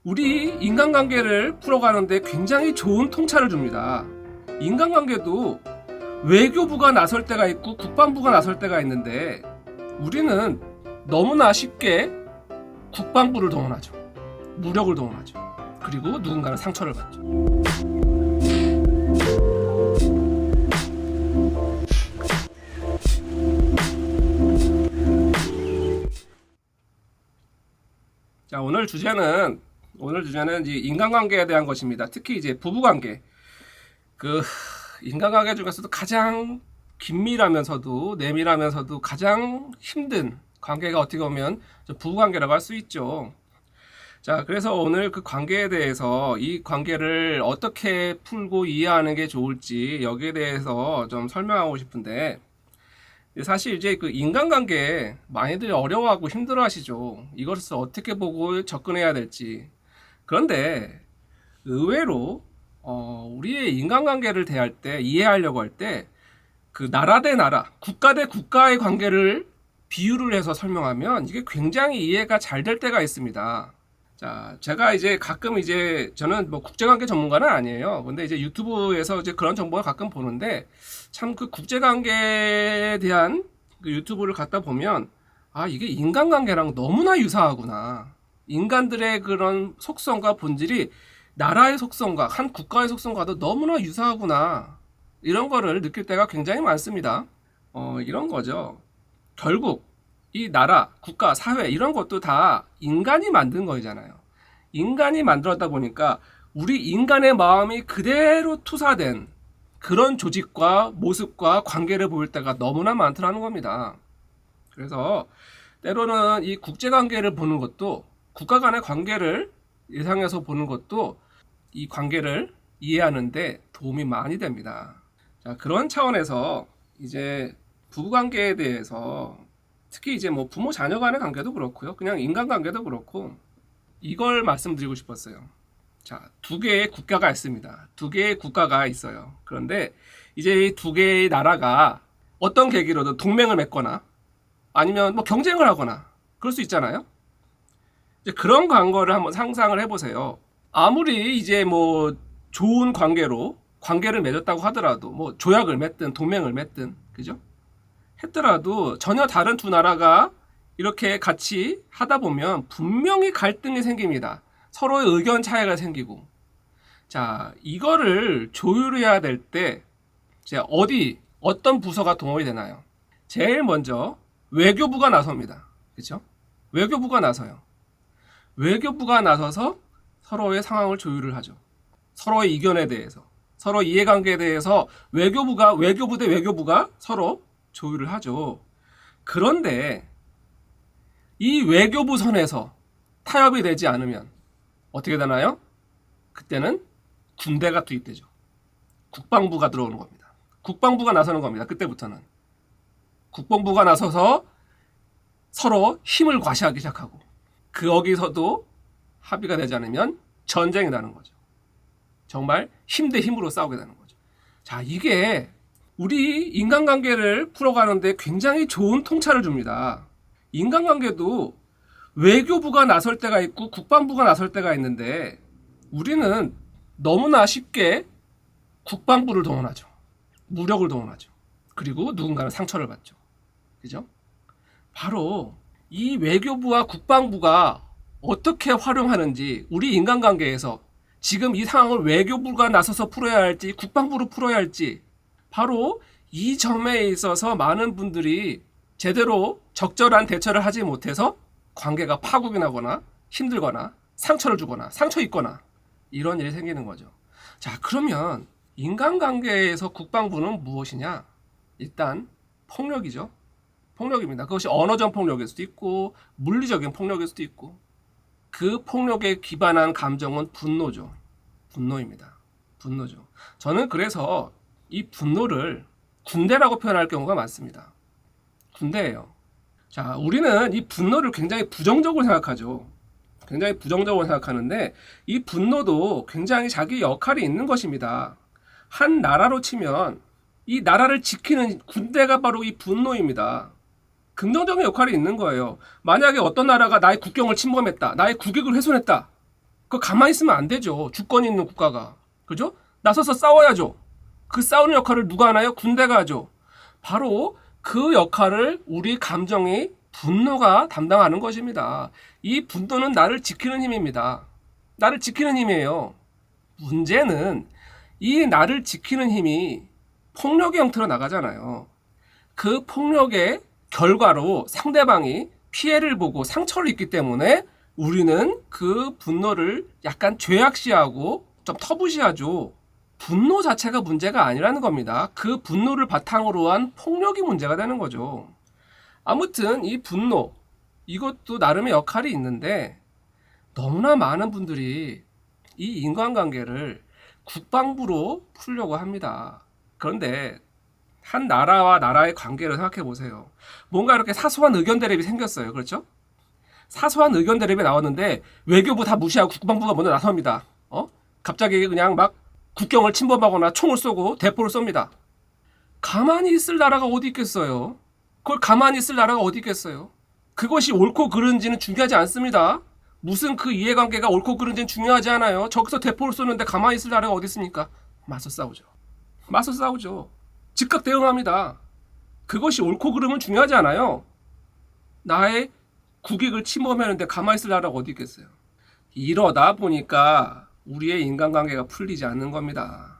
우리 인간관계를 풀어가는데 굉장히 좋은 통찰을 줍니다. 인간관계도 외교부가 나설 때가 있고 국방부가 나설 때가 있는데 우리는 너무나 쉽게 국방부를 동원하죠. 무력을 동원하죠. 그리고 누군가는 상처를 받죠. 자, 오늘 주제는 이제 인간관계에 대한 것입니다. 특히 이제 부부관계. 인간관계 중에서도 가장 긴밀하면서도 내밀하면서도 가장 힘든 관계가 어떻게 보면 부부관계라고 할 수 있죠. 자, 그래서 오늘 그 관계에 대해서 이 관계를 어떻게 풀고 이해하는 게 좋을지 여기에 대해서 좀 설명하고 싶은데, 사실 이제 그 인간관계 많이들 어려워하고 힘들어하시죠. 이것을 어떻게 보고 접근해야 될지. 그런데 의외로 우리의 인간관계를 대할 때, 이해하려고 할 때 그 나라 대 나라, 국가 대 국가의 관계를 비유를 해서 설명하면 이게 굉장히 이해가 잘 될 때가 있습니다. 자, 제가 이제 가끔 이제 저는 뭐 국제관계 전문가는 아니에요. 근데 이제 유튜브에서 이제 그런 정보를 가끔 보는데 참 그 국제관계에 대한 그 유튜브를 갖다 보면 이게 인간관계랑 너무나 유사하구나. 인간들의 그런 속성과 본질이 나라의 속성과 한 국가의 속성과도 너무나 유사하구나. 이런 거를 느낄 때가 굉장히 많습니다. 이런 거죠. 결국 이 나라, 국가, 사회 이런 것도 다 인간이 만든 거잖아요. 인간이 만들었다 보니까 우리 인간의 마음이 그대로 투사된 그런 조직과 모습과 관계를 보일 때가 너무나 많더라는 겁니다. 그래서 때로는 이 국제관계를 보는 것도, 국가 간의 관계를 예상해서 보는 것도 이 관계를 이해하는데 도움이 많이 됩니다. 자, 그런 차원에서 이제 부부관계에 대해서 특히 이제 뭐 부모 자녀 간의 관계도 그렇고요. 그냥 인간관계도 그렇고 이걸 말씀드리고 싶었어요. 자, 두 개의 국가가 있습니다. 두 개의 국가가 있어요. 그런데 이제 이 두 개의 나라가 어떤 계기로든 동맹을 맺거나 아니면 뭐 경쟁을 하거나 그럴 수 있잖아요. 이제 그런 관계를 한번 상상을 해보세요. 아무리 이제 뭐 좋은 관계를 맺었다고 하더라도 뭐 조약을 맺든 동맹을 맺든 그죠? 했더라도 전혀 다른 두 나라가 이렇게 같이 하다 보면 분명히 갈등이 생깁니다. 서로의 의견 차이가 생기고. 자, 이거를 조율해야 될 때 어떤 부서가 동원이 되나요? 제일 먼저 외교부가 나섭니다. 그렇죠? 외교부가 나서요. 외교부가 나서서 서로의 상황을 조율을 하죠. 서로의 이견에 대해서, 서로 이해관계에 대해서 외교부 대 외교부가 서로 조율을 하죠. 그런데 이 외교부 선에서 타협이 되지 않으면 어떻게 되나요? 그때는 군대가 투입되죠. 국방부가 들어오는 겁니다. 국방부가 나서는 겁니다. 그때부터는. 국방부가 나서서 서로 힘을 과시하기 시작하고 거기서도 합의가 되지 않으면 전쟁이 나는 거죠. 정말 힘 대 힘으로 싸우게 되는 거죠. 자, 이게 우리 인간관계를 풀어가는데 굉장히 좋은 통찰을 줍니다. 인간관계도 외교부가 나설 때가 있고 국방부가 나설 때가 있는데 우리는 너무나 쉽게 국방부를 동원하죠. 무력을 동원하죠. 그리고 누군가는 상처를 받죠. 그죠? 바로 이 외교부와 국방부가 어떻게 활용하는지 우리 인간관계에서 지금 이 상황을 외교부가 나서서 풀어야 할지 국방부로 풀어야 할지 바로 이 점에 있어서 많은 분들이 제대로 적절한 대처를 하지 못해서 관계가 파국이 나거나 힘들거나 상처를 주거나 상처 입거나 이런 일이 생기는 거죠. 자, 그러면 인간관계에서 국방부는 무엇이냐? 일단 폭력이죠. 폭력입니다. 그것이 언어적 폭력일 수도 있고 물리적인 폭력일 수도 있고 그 폭력에 기반한 감정은 분노죠. 분노입니다. 분노죠. 저는 그래서 이 분노를 군대라고 표현할 경우가 많습니다. 군대예요. 자, 우리는 이 분노를 굉장히 부정적으로 생각하죠. 굉장히 부정적으로 생각하는데 이 분노도 굉장히 자기 역할이 있는 것입니다. 한 나라로 치면 이 나라를 지키는 군대가 바로 이 분노입니다. 긍정적인 역할이 있는 거예요. 만약에 어떤 나라가 나의 국경을 침범했다, 나의 국익을 훼손했다. 그거 가만히 있으면 안 되죠. 주권이 있는 국가가. 그죠? 나서서 싸워야죠. 그 싸우는 역할을 누가 하나요? 군대가 하죠. 바로 그 역할을 우리 감정이 분노가 담당하는 것입니다. 이 분노는 나를 지키는 힘입니다. 나를 지키는 힘이에요. 문제는 이 나를 지키는 힘이 폭력의 형태로 나가잖아요. 그 폭력의 결과로 상대방이 피해를 보고 상처를 입기 때문에 우리는 그 분노를 약간 죄악시하고 좀 터부시하죠. 분노 자체가 문제가 아니라는 겁니다. 그 분노를 바탕으로 한 폭력이 문제가 되는 거죠. 아무튼 이 분노, 이것도 나름의 역할이 있는데 너무나 많은 분들이 이 인간관계를 국방부로 풀려고 합니다. 그런데 한 나라와 나라의 관계를 생각해 보세요. 뭔가 이렇게 사소한 의견 대립이 생겼어요. 그렇죠? 사소한 의견 대립이 나왔는데 외교부 다 무시하고 국방부가 먼저 나섭니다. 갑자기 그냥 막 국경을 침범하거나 총을 쏘고 대포를 쏩니다. 가만히 있을 나라가 어디 있겠어요? 그걸 가만히 있을 나라가 어디 있겠어요? 그것이 옳고 그른지는 중요하지 않습니다. 무슨 그 이해관계가 옳고 그른지는 중요하지 않아요. 저기서 대포를 쏘는데 가만히 있을 나라가 어디 있습니까? 맞서 싸우죠. 맞서 싸우죠. 즉각 대응합니다. 그것이 옳고 그름은 중요하지 않아요. 나의 국익을 침범하는데 가만히 있을 나라가 어디 있겠어요. 이러다 보니까 우리의 인간관계가 풀리지 않는 겁니다.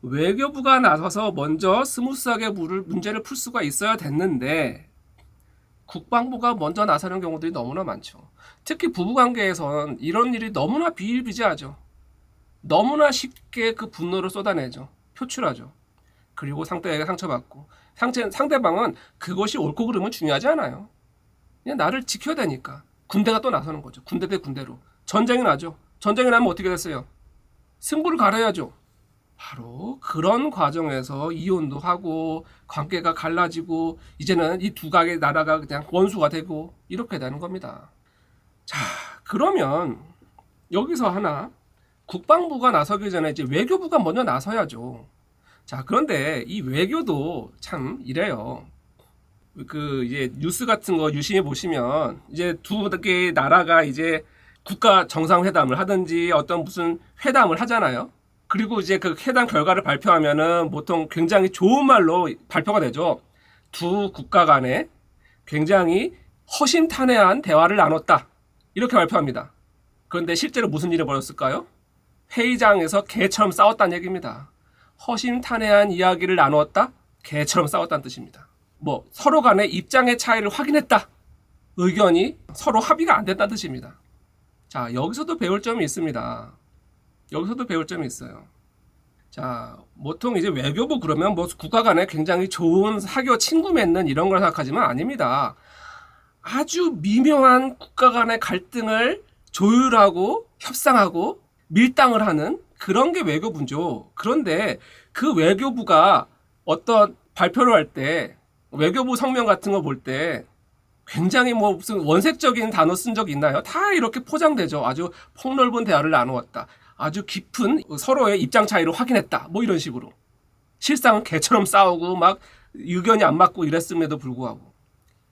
외교부가 나서서 먼저 스무스하게 문제를 풀 수가 있어야 됐는데 국방부가 먼저 나서는 경우들이 너무나 많죠. 특히 부부관계에선 이런 일이 너무나 비일비재하죠. 너무나 쉽게 그 분노를 쏟아내죠. 표출하죠. 그리고 상대에게 상처받고 상대방은 그것이 옳고 그름은 중요하지 않아요. 그냥 나를 지켜야 되니까 군대가 또 나서는 거죠. 군대 대 군대로 전쟁이 나죠. 전쟁이 나면 어떻게 됐어요? 승부를 가려야죠. 바로 그런 과정에서 이혼도 하고 관계가 갈라지고 이제는 이 두 각의 나라가 그냥 원수가 되고 이렇게 되는 겁니다. 자, 그러면 여기서 하나 국방부가 나서기 전에 이제 외교부가 먼저 나서야죠. 자, 그런데 이 외교도 참 이래요. 그 이제 뉴스 같은 거 유심히 보시면 이제 두 개의 나라가 이제 국가 정상회담을 하든지 어떤 무슨 회담을 하잖아요. 그리고 이제 그 회담 결과를 발표하면은 보통 굉장히 좋은 말로 발표가 되죠. 두 국가 간에 굉장히 허심탄회한 대화를 나눴다. 이렇게 발표합니다. 그런데 실제로 무슨 일이 벌었을까요? 회의장에서 개처럼 싸웠다는 얘기입니다. 허심탄회한 이야기를 나누었다? 개처럼 싸웠다는 뜻입니다. 뭐 서로 간의 입장의 차이를 확인했다. 의견이 서로 합의가 안 됐다는 뜻입니다. 자, 여기서도 배울 점이 있습니다. 여기서도 배울 점이 있어요. 자, 보통 이제 외교부 그러면 뭐 국가 간에 굉장히 좋은 사교 친구 맺는 이런 걸 생각하지만 아닙니다. 아주 미묘한 국가 간의 갈등을 조율하고 협상하고 밀당을 하는 그런 게 외교부죠. 그런데 그 외교부가 어떤 발표를 할 때 외교부 성명 같은 거 볼 때 굉장히 뭐 무슨 원색적인 단어 쓴 적 있나요? 다 이렇게 포장되죠. 아주 폭넓은 대화를 나누었다. 아주 깊은 서로의 입장 차이를 확인했다. 뭐 이런 식으로. 실상은 개처럼 싸우고 막 의견이 안 맞고 이랬음에도 불구하고.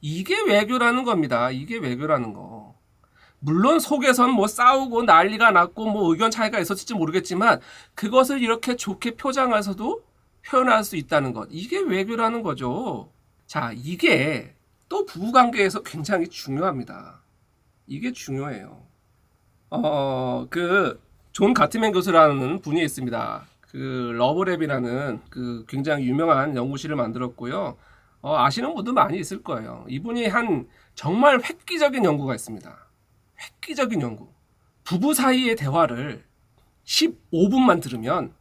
이게 외교라는 겁니다. 이게 외교라는 거. 물론 속에선 뭐 싸우고 난리가 났고 뭐 의견 차이가 있었을지 모르겠지만 그것을 이렇게 좋게 표장해서도 표현할 수 있다는 것. 이게 외교라는 거죠. 자, 이게 또 부부관계에서 굉장히 중요합니다. 이게 중요해요. 존 가트맨 교수라는 분이 있습니다. 그 러브랩이라는 그 굉장히 유명한 연구실을 만들었고요. 아시는 분도 많이 있을 거예요. 이분이 한 정말 획기적인 연구가 있습니다. 획기적인 연구. 부부 사이의 대화를 15분만 들으면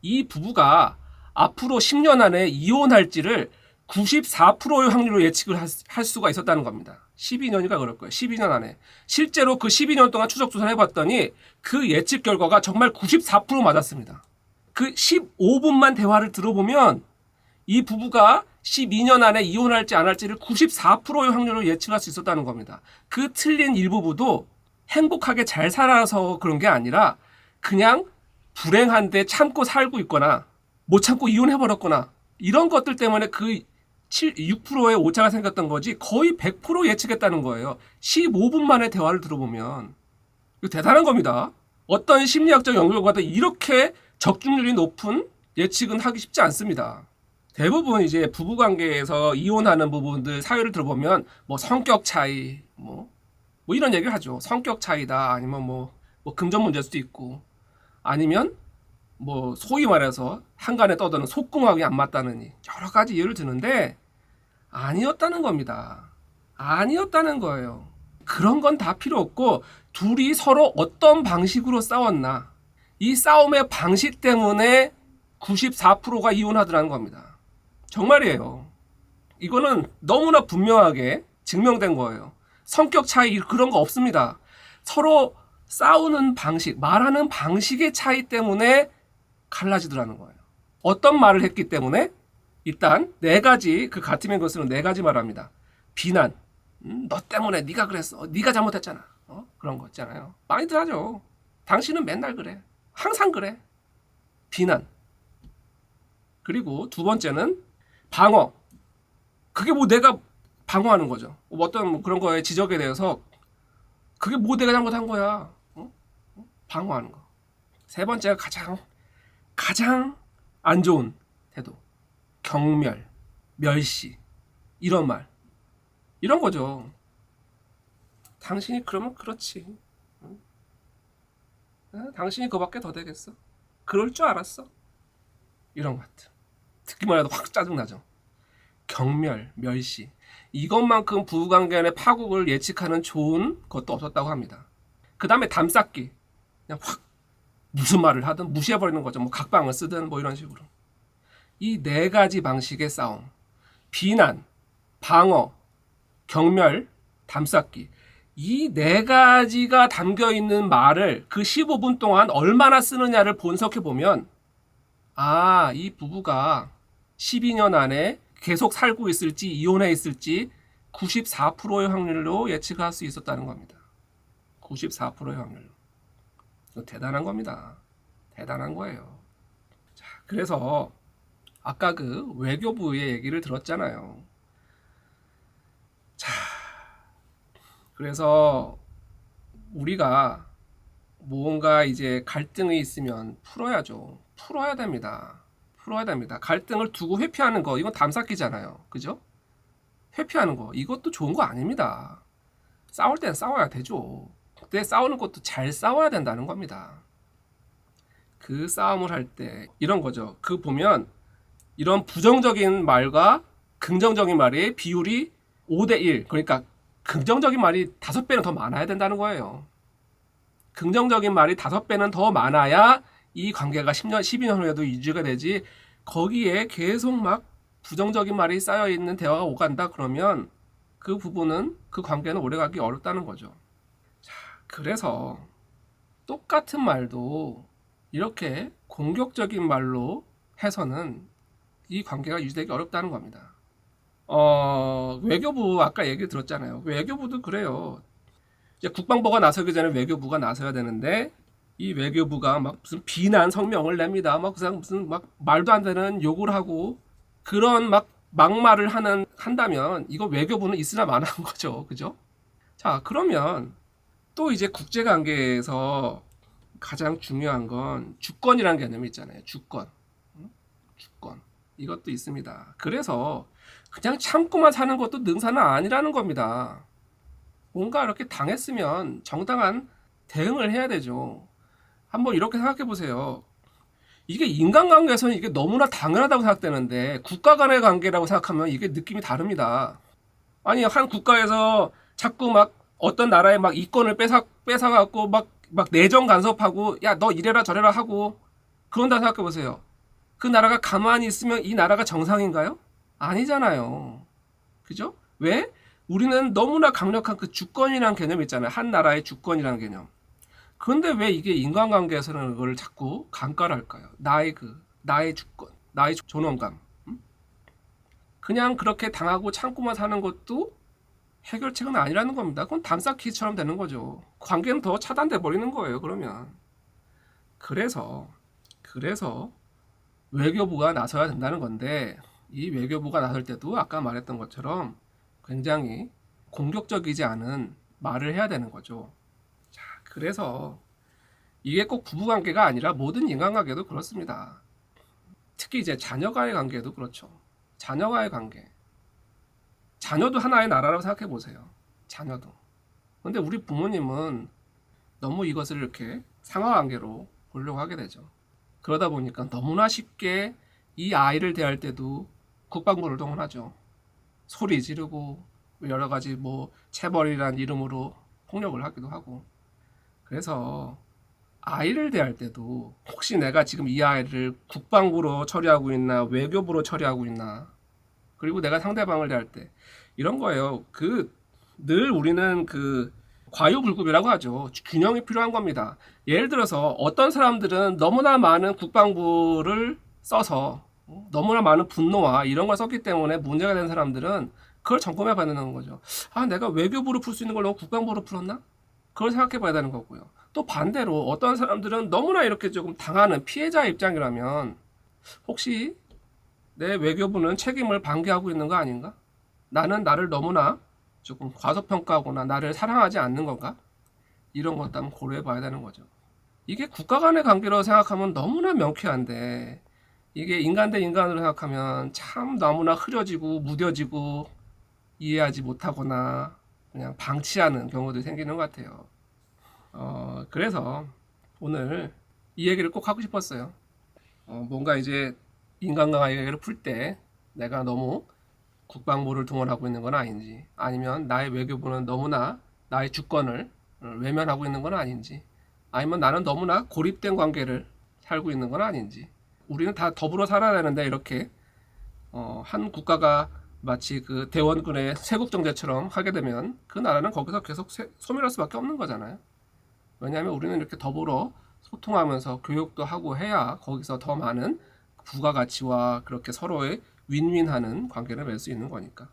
이 부부가 앞으로 10년 안에 이혼할지를 94%의 확률로 예측을 할 수가 있었다는 겁니다. 12년이가 그럴 거예요. 12년 안에. 실제로 그 12년 동안 추적 조사를 해봤더니 그 예측 결과가 정말 94% 맞았습니다. 그 15분만 대화를 들어보면 이 부부가 12년 안에 이혼할지 안 할지를 94%의 확률로 예측할 수 있었다는 겁니다. 그 틀린 일부분도 행복하게 잘 살아서 그런 게 아니라 그냥 불행한데 참고 살고 있거나 못 참고 이혼해버렸거나 이런 것들 때문에 그 6%의 오차가 생겼던 거지 거의 100% 예측했다는 거예요. 15분 만에 대화를 들어보면. 이거 대단한 겁니다. 어떤 심리학적 연구과도 이렇게 적중률이 높은 예측은 하기 쉽지 않습니다. 대부분 이제 부부관계에서 이혼하는 부분들 사유를 들어보면 뭐 성격 차이, 뭐 이런 얘기를 하죠. 성격 차이다, 아니면 뭐 금전 문제일 수도 있고, 아니면 뭐 소위 말해서 한간에 떠드는 속궁합이 안 맞다느니 여러 가지 이유를 드는데 아니었다는 겁니다. 아니었다는 거예요. 그런 건 다 필요 없고 둘이 서로 어떤 방식으로 싸웠나, 이 싸움의 방식 때문에 94%가 이혼하더라는 겁니다. 정말이에요. 이거는 너무나 분명하게 증명된 거예요. 성격 차이 그런 거 없습니다. 서로 싸우는 방식, 말하는 방식의 차이 때문에 갈라지더라는 거예요. 어떤 말을 했기 때문에? 일단 네 가지, 그 가티맨 거스는 네 가지 말합니다. 비난, 너 때문에 네가 그랬어, 네가 잘못했잖아, 그런 거 있잖아요. 많이들 하죠. 당신은 맨날 그래, 항상 그래. 비난. 그리고 두 번째는 방어. 그게 뭐 내가 방어하는 거죠. 어떤 뭐 그런 거에 지적에 대해서 그게 뭐 내가 잘못한 거야, 방어하는 거. 세 번째가 가장 안 좋은 태도, 경멸, 멸시, 이런 말, 이런 거죠. 당신이 그러면 그렇지, 당신이 그거밖에 더 되겠어, 그럴 줄 알았어, 이런 것들 듣기만 해도 확 짜증나죠. 경멸, 멸시, 이것만큼 부부관계 안의 파국을 예측하는 좋은 것도 없었다고 합니다. 그 다음에 담쌓기, 그냥 확 무슨 말을 하든 무시해버리는 거죠. 뭐 각방을 쓰든 뭐 이런 식으로. 이 네 가지 방식의 싸움, 비난, 방어, 경멸, 담쌓기, 이 네 가지가 담겨 있는 말을 그 15분 동안 얼마나 쓰느냐를 분석해 보면, 아, 이 부부가 12년 안에 계속 살고 있을지 이혼해 있을지 94%의 확률로 예측할 수 있었다는 겁니다. 94%의 확률로. 대단한 겁니다. 대단한 거예요. 자, 그래서 아까 그 외교부의 얘기를 들었잖아요. 자, 그래서 우리가 뭔가 이제 갈등이 있으면 풀어야죠. 풀어야 됩니다. 풀어야 됩니다. 갈등을 두고 회피하는 거, 이건 담쌓기잖아요. 그죠? 회피하는 거, 이것도 좋은 거 아닙니다. 싸울 땐 싸워야 되죠. 그때 싸우는 것도 잘 싸워야 된다는 겁니다. 그 싸움을 할 때 이런 거죠. 그 보면 이런 부정적인 말과 긍정적인 말의 비율이 5대1, 그러니까 긍정적인 말이 5배는 더 많아야 된다는 거예요. 긍정적인 말이 5배는 더 많아야 이 관계가 10년, 12년 후에도 유지가 되지, 거기에 계속 막 부정적인 말이 쌓여있는 대화가 오간다 그러면 그 부분은, 그 관계는 오래가기 어렵다는 거죠. 자, 그래서 똑같은 말도 이렇게 공격적인 말로 해서는 이 관계가 유지되기 어렵다는 겁니다. 외교부 아까 얘기 들었잖아요. 외교부도 그래요. 이제 국방부가 나서기 전에 외교부가 나서야 되는데 이 외교부가 막 무슨 비난 성명을 냅니다. 막 무슨 막 말도 안 되는 욕을 하고 그런 막 막말을 한다면 이거 외교부는 있으나 마나한 거죠. 그죠? 자, 그러면 또 이제 국제관계에서 가장 중요한 건 주권이라는 개념이 있잖아요. 주권. 주권. 이것도 있습니다. 그래서 그냥 참고만 사는 것도 능사는 아니라는 겁니다. 뭔가 이렇게 당했으면 정당한 대응을 해야 되죠. 한번 이렇게 생각해 보세요. 이게 인간관계에서는 이게 너무나 당연하다고 생각되는데 국가 간의 관계라고 생각하면 이게 느낌이 다릅니다. 아니, 한 국가에서 자꾸 막 어떤 나라의 막 이권을 뺏어갖고 막 내정 간섭하고, 야, 너 이래라 저래라 하고 그런다 생각해 보세요. 그 나라가 가만히 있으면 이 나라가 정상인가요? 아니잖아요. 그죠? 왜? 우리는 너무나 강력한 그 주권이라는 개념이 있잖아요. 한 나라의 주권이라는 개념. 그런데 왜 이게 인간관계에서는 그걸 자꾸 강가를 할까요? 나의 주권, 나의 존엄감. 그냥 그렇게 당하고 참고만 사는 것도 해결책은 아니라는 겁니다. 그건 담쌓기처럼 되는 거죠. 관계는 더 차단돼 버리는 거예요, 그러면. 그래서 외교부가 나서야 된다는 건데, 이 외교부가 나설 때도 아까 말했던 것처럼 굉장히 공격적이지 않은 말을 해야 되는 거죠. 자, 그래서 이게 꼭 부부관계가 아니라 모든 인간관계도 그렇습니다. 특히 이제 자녀와의 관계도 그렇죠. 자녀와의 관계. 자녀도 하나의 나라라고 생각해 보세요. 자녀도. 근데 우리 부모님은 너무 이것을 이렇게 상하관계로 보려고 하게 되죠. 그러다 보니까 너무나 쉽게 이 아이를 대할 때도 국방부를 동원하죠. 소리 지르고 여러 가지 뭐 체벌이란 이름으로 폭력을 하기도 하고. 그래서 아이를 대할 때도 혹시 내가 지금 이 아이를 국방부로 처리하고 있나 외교부로 처리하고 있나, 그리고 내가 상대방을 대할 때 이런 거예요. 늘 우리는 과유불급이라고 하죠. 균형이 필요한 겁니다. 예를 들어서 어떤 사람들은 너무나 많은 국방부를 써서 너무나 많은 분노와 이런 걸 썼기 때문에 문제가 된 사람들은 그걸 점검해 봐야 되는 거죠. 아, 내가 외교부로 풀 수 있는 걸 너무 국방부로 풀었나? 그걸 생각해 봐야 되는 거고요. 또 반대로 어떤 사람들은 너무나 이렇게 조금 당하는 피해자 입장이라면 혹시 내 외교부는 책임을 방기하고 있는 거 아닌가? 나는 나를 너무나 조금 과소평가하거나 나를 사랑하지 않는 건가? 이런 것도 한번 고려해 봐야 되는 거죠. 이게 국가 간의 관계로 생각하면 너무나 명쾌한데 이게 인간 대 인간으로 생각하면 참 너무나 흐려지고 무뎌지고 이해하지 못하거나 그냥 방치하는 경우도 생기는 것 같아요. 그래서 오늘 이 얘기를 꼭 하고 싶었어요. 뭔가 이제 인간관계를 풀 때 내가 너무 국방부를 동원하고 있는 건 아닌지, 아니면 나의 외교부는 너무나 나의 주권을 외면하고 있는 건 아닌지, 아니면 나는 너무나 고립된 관계를 살고 있는 건 아닌지. 우리는 다 더불어 살아야 되는데 이렇게 한 국가가 마치 그 대원군의 세국정제처럼 하게 되면 그 나라는 거기서 계속 소멸할 수밖에 없는 거잖아요. 왜냐하면 우리는 이렇게 더불어 소통하면서 교육도 하고 해야 거기서 더 많은 부가가치와 그렇게 서로의 윈윈하는 관계를 맺을 수 있는 거니까.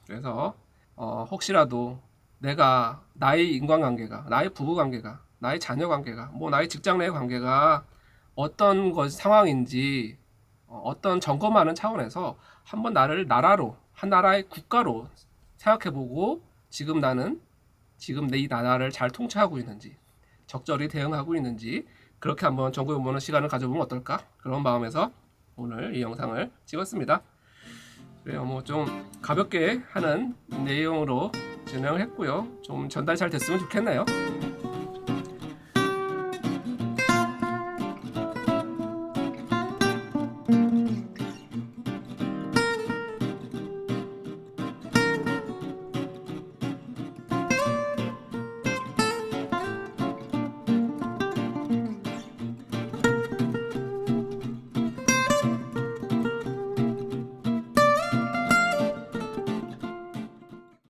그래서 혹시라도 내가 나의 인간관계가, 나의 부부관계가, 나의 자녀관계가, 뭐 나의 직장 내 관계가 어떤 상황인지 어떤 점검하는 차원에서 한번 나를 나라로, 한 나라의 국가로 생각해보고 지금 내 이 나라를 잘 통치하고 있는지, 적절히 대응하고 있는지 그렇게 한번 점검해보는 시간을 가져보면 어떨까? 그런 마음에서 오늘 이 영상을 찍었습니다. 그래요, 뭐 좀 가볍게 하는 내용으로 진행을 했고요. 좀 전달 잘 됐으면 좋겠네요.